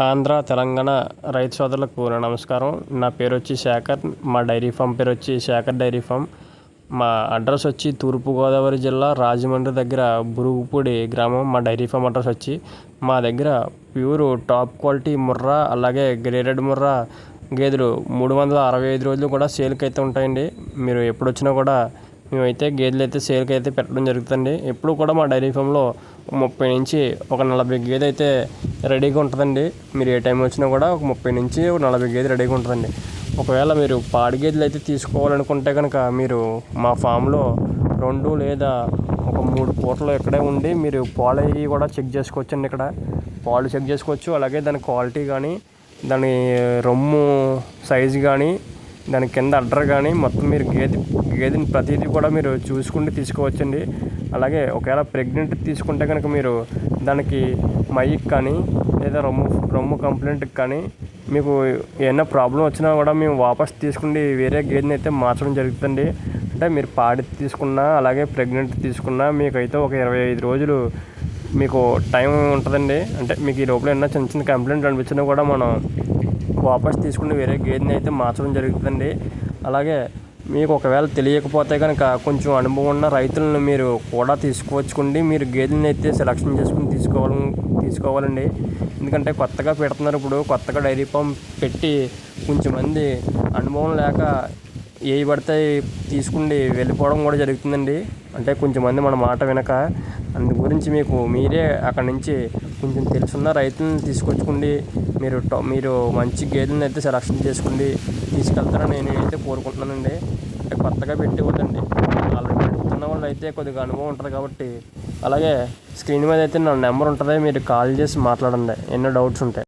ఆంధ్ర, తెలంగాణ రైతు సోదరులకు నా నమస్కారం. నా పేరు వచ్చి శేఖర్. మా డైరీ ఫామ్ పేరు వచ్చి శేఖర్ డైరీ ఫామ్. మా అడ్రస్ వచ్చి తూర్పుగోదావరి జిల్లా రాజమండ్రి దగ్గర బురుగుపూడి గ్రామం. మా డైరీ ఫామ్ అడ్రస్ వచ్చి మా దగ్గర ప్యూర్ టాప్ క్వాలిటీ ముర్రా అలాగే గ్రేడెడ్ ముర్రా గేదెలు 365 రోజులు కూడా సేల్కి అయితే ఉంటాయండి. మీరు ఎప్పుడు వచ్చినా కూడా మేమైతే గేదెలు అయితే సేల్కి అయితే పెట్టడం జరుగుతుంది. ఎప్పుడు కూడా మా డైరీ ఫామ్లో 30 నుంచి 40 గేదె అయితే రెడీగా ఉంటుందండి. మీరు ఏ టైం వచ్చినా కూడా 30 నుంచి 40 గేదె రెడీగా ఉంటుందండి. ఒకవేళ మీరు పాడి గేదెలు అయితే తీసుకోవాలనుకుంటే కనుక మీరు మా ఫామ్లో 2 లేదా 3 పూటలు ఇక్కడే ఉండి మీరు పాలు అవి కూడా చెక్ చేసుకోవచ్చండి. ఇక్కడ పాలు చెక్ చేసుకోవచ్చు. అలాగే దాని క్వాలిటీ కానీ, దాని రొమ్ము సైజు కానీ, దాని కింద అడ్డర్ కానీ మొత్తం మీరు గేదెని ప్రతిదీ కూడా మీరు చూసుకుంటూ తీసుకోవచ్చండి. అలాగే ఒకవేళ ప్రెగ్నెంట్ తీసుకుంటే కనుక మీరు దానికి మైకి కానీ లేదా రొమ్ము కంప్లైంట్కి కానీ మీకు ఏమైనా ప్రాబ్లం వచ్చినా కూడా మేము వాపస్ తీసుకుని వేరే గేదెని అయితే మార్చడం జరుగుతుంది. అంటే మీరు పాడి తీసుకున్నా అలాగే ప్రెగ్నెంట్ తీసుకున్నా మీకైతే ఒక 25 రోజులు మీకు టైం ఉంటుందండి. అంటే మీకు ఈ లోపల ఏమైనా చిన్న చిన్న కంప్లైంట్ అనిపించినా కూడా మనం వాపస్ తీసుకుని వేరే గేదెని అయితే మార్చడం జరుగుతుందండి. అలాగే మీకు ఒకవేళ తెలియకపోతే కనుక కొంచెం అనుభవం ఉన్న రైతులను మీరు కూడా తీసుకువచ్చుకోండి. మీరు గేదెని అయితే సెలక్షన్ చేసుకుని తీసుకోవాలండి. ఎందుకంటే కొత్తగా పెడుతున్నారు. ఇప్పుడు కొత్తగా డైరీ ఫామ్ పెట్టి కొంచెం మంది అనుభవం లేక ఏవి పడితే తీసుకుని వెళ్ళిపోవడం కూడా జరుగుతుందండి. అంటే కొంచెం మంది మన మాట వినక. అందు గురించి మీకు మీరే అక్కడి నుంచి కొంచెం తెలుసున్న రైతులను తీసుకొచ్చుకోండి. మీరు మంచి గేదెలను అయితే సెలక్షన్ చేసుకుని తీసుకెళ్తారని నేనైతే కోరుకుంటున్నానండి. అంటే కొత్తగా పెట్టి వద్దండి, ఆల్రెడీ పెడుతున్న వాళ్ళు అయితే కొద్దిగా అనుభవం ఉంటుంది కాబట్టి. అలాగే స్క్రీన్ మీద అయితే నా నెంబర్ ఉంటుంది, మీరు కాల్ చేసి మాట్లాడండి ఎన్నో డౌట్స్ ఉంటాయి.